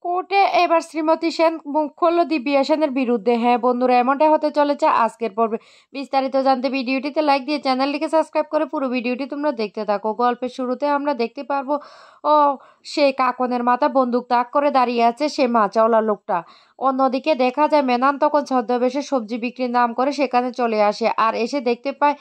কোর্টে এবার শ্রীমতী সেন মুখ খুলল দিব্যা সেনের বিরুদ্ধে। হ্যাঁ বন্ধুরা, এমনটাই হতে চলেছে আজকের পর্বে। বিস্তারিত জানতে ভিডিওটিতে লাইক দিয়ে চ্যানেলটিকে সাবস্ক্রাইব করে পুরো ভিডিওটি তোমরা দেখতে থাকো। গল্পের শুরুতে আমরা দেখতে পারবো ও সে কাকনের মাথা বন্দুক তাক করে দাঁড়িয়ে আছে সে মাচাওয়ালা লোকটা। অন্যদিকে দেখা যায় মেনান তখন ছদ্মবেশে সবজি বিক্রির নাম করে সেখানে চলে আসে আর এসে দেখতে পায়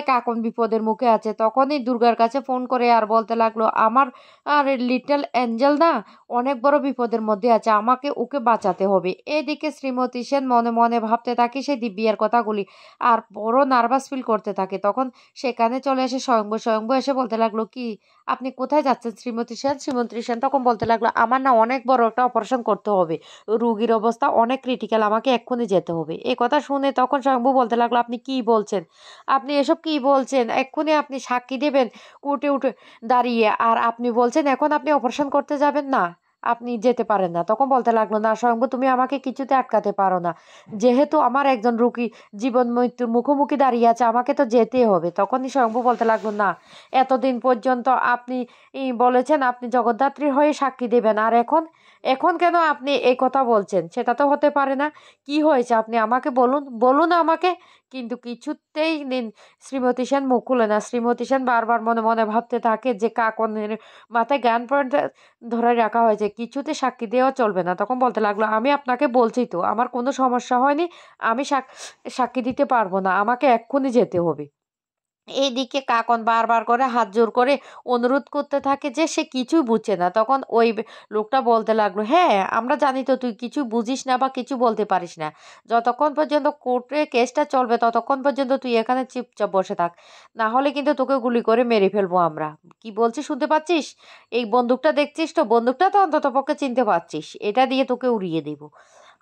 কাকন বিপদের মুখে আছে। তখনই দুর্গার কাছে ফোন করে আর বলতে লাগলো, আমার আর লিটল অ্যাঞ্জেল না অনেক বড় বিপদের মধ্যে আছে, আমাকে ওকে বাঁচাতে হবে। এদিকে শ্রীমতী সেন মনে মনে ভাবতে থাকে সেই দিব্যার কথাগুলি আর বড় নার্ভাস ফিল করতে থাকে। তখন সেখানে চলে এসে স্বয়ম্ভু এসে বলতে লাগলো, কি আপনি কোথায় যাচ্ছেন শ্রীমতী সেন? শ্রীমতী সেন তখন বলতে লাগলো, আমার না অনেক বড় একটা অপারেশন করতে হবে, রুগীর অবস্থা অনেক ক্রিটিক্যাল, আমাকে এক্ষুনি যেতে হবে। এই কথা শুনে তখন স্বয়ম্ভু বলতে লাগলো, আপনি কি বলছেন? আপনি এসব কি বলছেন? এক্ষুনি আপনি সাক্ষী দেবেন উঠে উঠে দাঁড়িয়ে, আর আপনি বলছেন এখন আপনি অপারেশন করতে যাবেন না, আপনি যেতে পারেন না। তখন বলতে লাগলো, না স্বয়ম্ভু, তুমি আমাকে কিছুতে আটকাতে পারো না, যেহেতু আমার একজন রুগী জীবন মৃত্যুর মুখোমুখি দাঁড়িয়ে আছে, আমাকে তো যেতেই হবে। তখনই স্বয়ম্ভু বলতে লাগলো, না, এতদিন পর্যন্ত আপনি বলেছেন আপনি জগদ্ধাত্রীর হয়ে সাক্ষী দেবেন, আর এখন এখন কেন আপনি এই কথা বলছেন? সেটা তো হতে পারে না। কি হয়েছে আপনি আমাকে বলুন, বলুন আমাকে। কিন্তু কিছুতেই শ্রীমতী সেন মুখ খুলে না। শ্রীমতী সেন বারবার মনে মনে ভাবতে থাকে যে কাকনের মাথায় গান পয়েন্ট ধরে রাখা হয়েছে, কিছুতে সাক্ষী দেওয়া চলবে না। তখন বলতে লাগলো, আমি আপনাকে বলছি তো আমার কোনো সমস্যা হয়নি, আমি সাক্ষী দিতে পারবো না, আমাকে এক্ষুনি যেতে হবে। এইদিকে কাকন বারবার করে হাত জোর করে অনুরোধ করতে থাকে যে সে কিছুই বুঝছে না। তখন ওই লোকটা বলতে লাগলো, হ্যাঁ আমরা জানি তো তুই কিছু বুঝিস না বা কিছু বলতে পারিস না, যতক্ষণ পর্যন্ত কোর্টে কেসটা চলবে ততক্ষণ পর্যন্ত তুই এখানে চুপচাপ বসে থাক, না হলে কিন্তু তোকে গুলি করে মেরে ফেলবো আমরা। কি বলছিস শুনতে পাচ্ছিস? এই বন্দুকটা দেখছিস তো, বন্দুকটা তো অন্তত পক্ষে চিনতে পারছিস, এটা দিয়ে তোকে উড়িয়ে দেবো।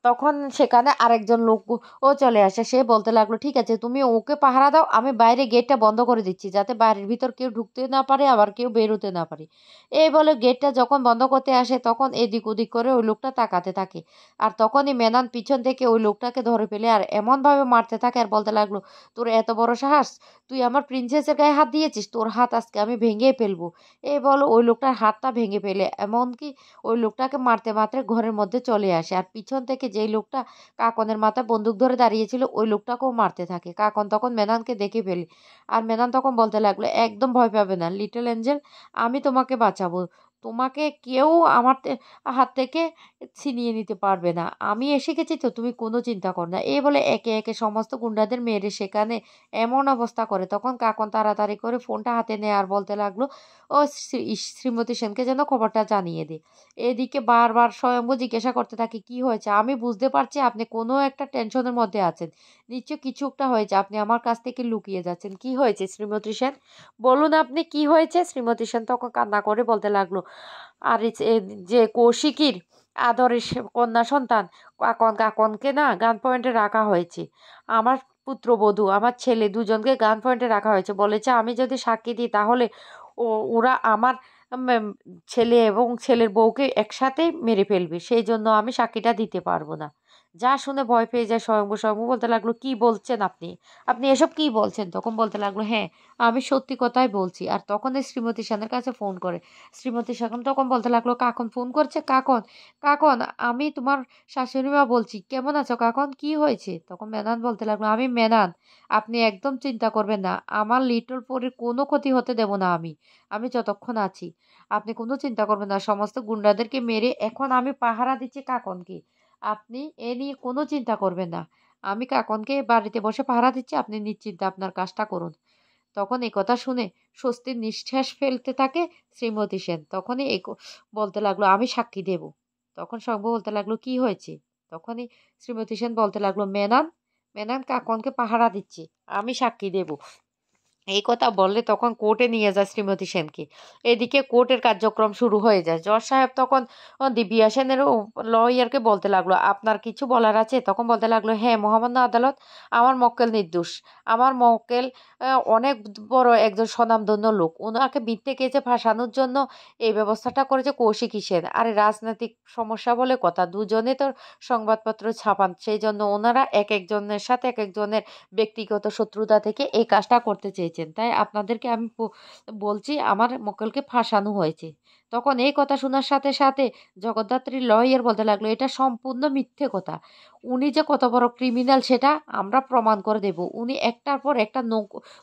তখন সেখানে আরেকজন লোক ও চলে আসে, সে বলতে লাগলো, ঠিক আছে তুমি ওকে পাহারা দাও, আমি বাইরে গেটটা বন্ধ করে দিচ্ছি যাতে বাড়ির ভিতর কেউ ঢুকতে না পারে আবার কেউ বেরোতে না পারে। এই বলে গেটটা যখন বন্ধ করতে আসে তখন এদিক ওদিক করে ওই লোকটা তাকাতে থাকে। আর তখনই মেনান পিছন থেকে ওই লোকটাকে ধরে ফেলে আর এমন ভাবে মারতে থাকে আর বলতে লাগলো, তোর এত বড় সাহস, তুই আমার প্রিন্সেসের গায়ে হাত দিয়েছিস, তোর হাত আজকে আমি ভেঙে ফেলবো। এই বলো ওই লোকটার হাতটা ভেঙে ফেলে এমনকি ওই লোকটাকে মারতে মারতে ঘরের মধ্যে চলে আসে। আর পিছন থেকে যেই লোকটা কাকনের মাথায় বন্দুক ধরে দাঁড়িয়েছিল ওই লোকটাকেও মারতে থাকে। কাকন তখন মেনানকে দেখে ফেলে আর মেনান তখন বলতে লাগলো, একদম ভয় পাবে না লিটল এঞ্জেল, আমি তোমাকে বাঁচাবো, তোমাকে কেউ আমার হাত থেকে ছিনিয়ে নিতে পারবে না, আমি এসে গেছি তো, তুমি কোনো চিন্তা করো না। এই বলে একে একে সমস্ত গুন্ডাদের মেরে সেখানে এমন অবস্থা করে। তখন কাকন তাড়াতাড়ি করে ফোনটা হাতে নেয় আর বলতে লাগলো, ও শ্রীমতী সেনকে যেন খবরটা জানিয়ে দে। এদিকে বারবার স্বয়ম্ভু জিজ্ঞাসা করতে থাকে, কি হয়েছে? আমি বুঝতে পারছি আপনি কোনো একটা টেনশনের মধ্যে আছেন, নিশ্চয় কিছু একটা হয়েছে, আপনি আমার কাছ থেকে লুকিয়ে যাচ্ছেন। কি হয়েছে শ্রীমতী সেন, বলুন আপনি কি হয়েছে? শ্রীমতী সেন তখন কান্না করে বলতে লাগলো, আর যে কৌশিকীর আদরের কন্যা সন্তান কাকনকে না গান পয়েন্টে রাখা হয়েছে, আমার পুত্রবধূ আমার ছেলে দুজনকে গান পয়েন্টে রাখা হয়েছে, বলেছে আমি যদি সাক্ষী দিই তাহলে ওরা আমার উম, ছেলে এবং ছেলের বউকে একসাথে মেরে ফেলবে, সেই জন্য আমি সাক্ষীটা দিতে পারবো না। যা শুনে ভয় পেয়ে যায় স্বয়ম্ভু। স্বয়ম্ভু বলতে লাগলো, কি বলছেন আপনি, আপনি এসব কি বলছেন? তখন বলতে লাগলো, হ্যাঁ আমি সত্যি কথাই বলছি। আর তখন এই শ্রীমতী সেনের কাছে ফোন করে। শ্রীমতী সেন তখন বলতে লাগলো, কাকন ফোন করছে, কাকন, কাকন আমি তোমার শাশুড়ি মা বলছি, কেমন আছো কাকন, কি হয়েছে? তখন মেনান বলতে লাগলো, আমি মেনান, আপনি একদম চিন্তা করবেন না, আমার লিটল পরীর কোনো ক্ষতি হতে দেব না আমি, আমি যতক্ষণ আছি আপনি কোনো চিন্তা করবেন না, সমস্ত গুন্ডাদেরকে মেরে এখন আমি পাহারা দিচ্ছি কাকনকে, আপনি এ নিয়ে কোনো চিন্তা করবেন না, আমি কাকনকে বাড়িতে বসে পাহারা দিচ্ছি, আপনি নিশ্চিন্তে আপনার কাজটা করুন। তখন এই কথা শুনে স্বস্তির নিঃশ্বাস ফেলতে থাকে শ্রীমতী সেন। তখনই বলতে লাগলো, আমি সাক্ষী দেব। তখন শম্ভু বলতে লাগলো, কি হয়েছে? তখনই শ্রীমতী সেন বলতে লাগলো, মেনান, মেনান কাকনকে পাহারা দিচ্ছি, আমি সাক্ষী দেব। এই কথা বললে তখন কোর্টে নিয়ে যায় শ্রীমতী সেনকে। এদিকে কোর্টের কার্যক্রম শুরু হয়ে যায়। জজ সাহেব তখন দিব্যা সেনের লয়ারকে বলতে লাগলো, আপনার কিছু বলার আছে? তখন বলতে লাগলো, হ্যাঁ মহামান্য আদালত, আমার মক্কেল নির্দোষ, আমার মক্কেল অনেক বড় একজন স্বনামধন্য লোক, ওনাকে মিথ্যে কেসে ফাঁসানোর জন্য এই ব্যবস্থাটা করেছে কৌশিকী সেন। আর রাজনৈতিক সমস্যা বলে কথা, দুজনে তো সংবাদপত্র ছাপান, সেই জন্য ওনারা এক একজনের সাথে এক একজনের ব্যক্তিগত শত্রুতা থেকে এই কাজটা করতে চেয়েছেন, তাই আপনাদেরকে আমি বলছি আমার মক্কেলকে ফাঁসানো হয়েছে। তখন এই কথা শোনার সাথে সাথে জগদ্ধাত্রীর লয়ার বলতে লাগলো, এটা সম্পূর্ণ মিথ্যে কথা। উনি যে কত বড় ক্রিমিনাল সেটা আমরা প্রমাণ করে দেব। উনি একটার পর একটা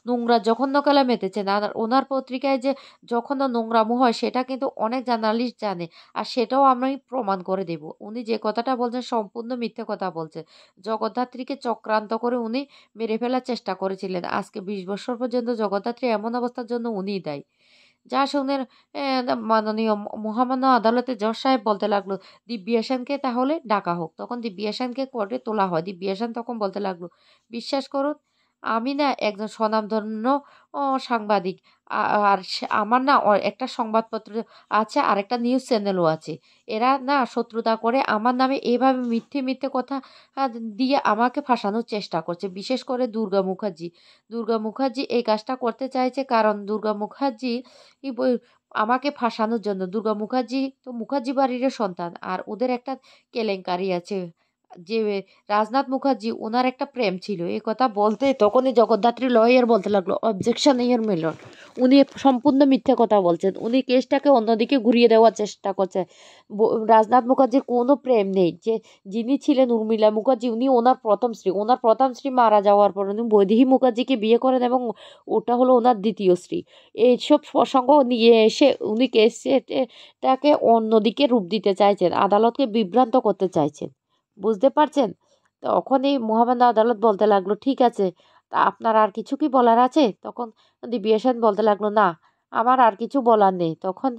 নোংরা জঘন্য কালে মেতেছেন। আর ওনার পত্রিকায় যে জঘন্য নোংরামো হয় সেটা কিন্তু অনেক জার্নালিস্ট জানে। আর সেটাও আমি প্রমাণ করে দেব। উনি যে কথাটা বলছেন সম্পূর্ণ মিথ্যে কথা বলছেন। জগদ্ধাত্রীকে চক্রান্ত করে উনি মেরে ফেলার চেষ্টা করেছিলেন। আজকে ২০ বছর পর্যন্ত জগদ্ধাত্রী এমন অবস্থার জন্য উনিই দায়ী। যা শুনে মাননীয় মহামান্য আদালতে জজ সাহেব বলতে লাগলো, দিব্যা সেনকে তাহলে ডাকা হোক। তখন দিব্যা সেনকে কোর্টে তোলা হয়। দিব্যা সেন তখন বলতে লাগলো, বিশ্বাস করুন আমি না একজন স্বনামধন্য সাংবাদিক। আর আমার না একটা সংবাদপত্র আছে আর একটা নিউজ চ্যানেলও আছে। এরা না শত্রুতা করে আমার নামে এভাবে মিথ্যে মিথ্যে কথা দিয়ে আমাকে ফাঁসানোর চেষ্টা করছে। বিশেষ করে দুর্গা মুখার্জি। দুর্গা মুখার্জি এই কাজটা করতে চাইছে কারণ দুর্গা মুখার্জি ই বই আমাকে ফাঁসানোর জন্য। দুর্গা মুখার্জি তো মুখার্জি বাড়িরও সন্তান। আর ওদের একটা কেলেঙ্কারি আছে। যে রাজনাথ মুখার্জি ওনার একটা প্রেম ছিল। এই কথা বলতে তখনই জগদ্ধাত্রী লয়ার বলতে লাগলো, অবজেকশন ইয়োর মিলন। উনি সম্পূর্ণ মিথ্যে কথা বলছেন। উনি কেসটাকে অন্যদিকে ঘুরিয়ে দেওয়ার চেষ্টা করছে। রাজনাথ মুখার্জির কোনো প্রেম নেই। যিনি ছিলেন উর্মিলা মুখার্জি উনি ওনার প্রথম স্ত্রী। ওনার প্রথম স্ত্রী মারা যাওয়ার পর উনি বৈদেহী মুখার্জিকে বিয়ে করেন এবং ওটা হলো ওনার দ্বিতীয় স্ত্রী। এইসব প্রসঙ্গ নিয়ে এসে উনি কেসটাকে অন্যদিকে রূপ দিতে চাইছেন, আদালতকে বিভ্রান্ত করতে চাইছেন। বুঝতে পারছেন? তখনই মহামান্য আদালত বলতে লাগলো, ঠিক আছে, তা আপনার আর কিছু কি বলার আছে? তখন দিব্যা সেন বলতে লাগলো, না আমার আর কিছু বলার নেই। তখন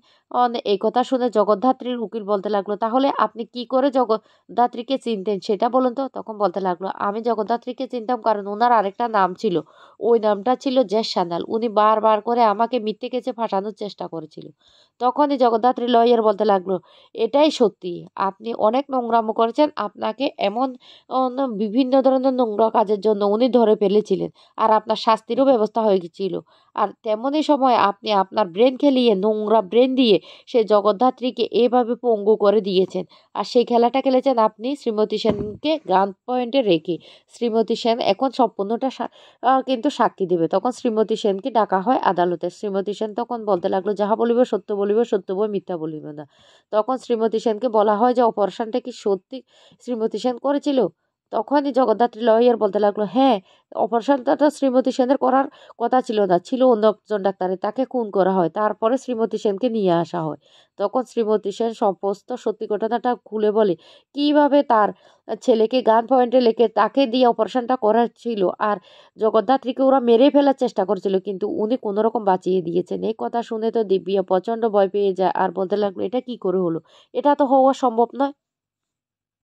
এই কথা শুনে জগদ্ধাত্রীর উকিল বলতে লাগলো, তাহলে আপনি কি করে জগদ্ধাত্রীকে চিনতেন সেটা বলুন তো। তখন বলতে লাগলো, আমি জগদ্ধাত্রীকে চিনতাম কারণ ওনার আরেকটা নাম ছিল। ওই নামটা ছিল জেস সান্যাল। উনি বারবার করে আমাকে মিথ্যে কেসে ফাঁসানোর চেষ্টা করেছিল। তখনই জগদ্ধাত্রী লয়ার বলতে লাগলো, এটাই সত্যি, আপনি অনেক নোংরামো করেছেন। আপনাকে এমন বিভিন্ন ধরনের নোংরা কাজের জন্য উনি ধরে ফেলেছিলেন। আর আপনার শাস্তিরও ব্যবস্থা হয়ে গেছিল। আর তেমনই সময় আপনি আপনার ব্রেন খেলিয়ে নোংরা ব্রেন দিয়ে সে জগদ্ধাত্রীকে এভাবে পঙ্গু করে দিয়েছেন। আর সেই খেলাটা খেলেছেন আপনি শ্রীমতী সেনকে গান পয়েন্টে রেখে। শ্রীমতী সেন এখন সম্পূর্ণটা কিন্তু সাক্ষী দেবে। তখন শ্রীমতী সেনকে ডাকা হয় আদালতে। শ্রীমতী সেন তখন বলতে লাগলো, যাহা বলিব সত্য বলিব, সত্য বই মিথ্যা বলিব না। তখন শ্রীমতী সেনকে বলা হয় যে অপারেশনটা কি সত্যি শ্রীমতী সেন করেছিল? তখনই জগদ্ধাত্রী লয়ার বলতে লাগলো, হ্যাঁ, অপারেশনটা তো শ্রীমতী সেনের করার কথা ছিল না, ছিল অন্য একজন ডাক্তারের। তাকে খুন করা হয়, তারপরে শ্রীমতী সেনকে নিয়ে আসা হয়। তখন শ্রীমতী সেন সমস্ত সত্যি ঘটনাটা খুলে বলে কিভাবে তার ছেলেকে গান পয়েন্টে লেখে তাকে দিয়ে অপারেশনটা করার ছিল। আর জগদ্ধাত্রীকে ওরা মেরে ফেলার চেষ্টা করেছিল কিন্তু উনি কোনো রকম বাঁচিয়ে দিয়েছেন। এই কথা শুনে তো দিব্যা প্রচণ্ড ভয় পেয়ে যায় আর বলতে লাগলো, এটা কি করে হলো? এটা তো হওয়া সম্ভব নয়।